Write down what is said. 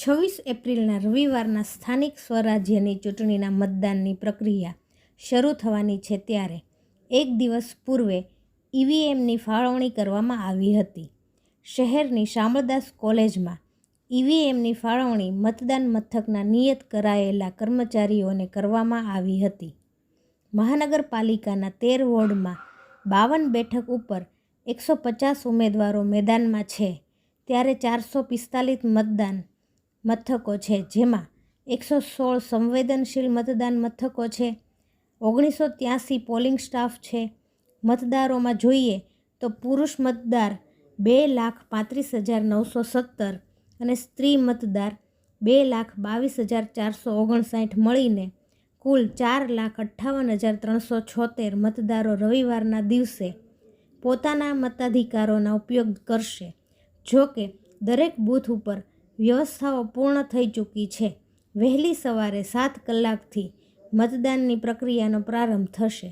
26 એપ્રિલના રવિવારના સ્થાનિક સ્વરાજ્યની ચૂંટણીના મતદાનની પ્રક્રિયા શરૂ થવાની છે ત્યારે એક દિવસ પૂર્વે ઈવીએમની ફાળવણી કરવામાં આવી હતી. શહેરની શામળદાસ કોલેજમાં ઈવીએમની ફાળવણી મતદાન મથકના નિયત કરાયેલા કર્મચારીઓને કરવામાં આવી હતી. મહાનગરપાલિકાના 13 વોર્ડમાં 52 બેઠક ઉપર 150 ઉમેદવારો મેદાનમાં છે ત્યારે 445 મતદાન મથકો છે, જેમાં 116 સંવેદનશીલ મતદાન મથકો છે. 1983 પોલિંગ સ્ટાફ છે. મતદારોમાં જોઈએ તો પુરુષ મતદાર 2,35,917 અને સ્ત્રી મતદાર 2,22,459 મળીને કુલ 4,58,376 મતદારો રવિવારના દિવસે પોતાના મતાધિકારોનો ઉપયોગ કરશે. જો કે દરેક બૂથ ઉપર વ્યવસ્થાઓ પૂર્ણ થઈ ચૂકી છે. વહેલી સવારે 7 કલાકથી મતદાનની પ્રક્રિયાનો પ્રારંભ થશે.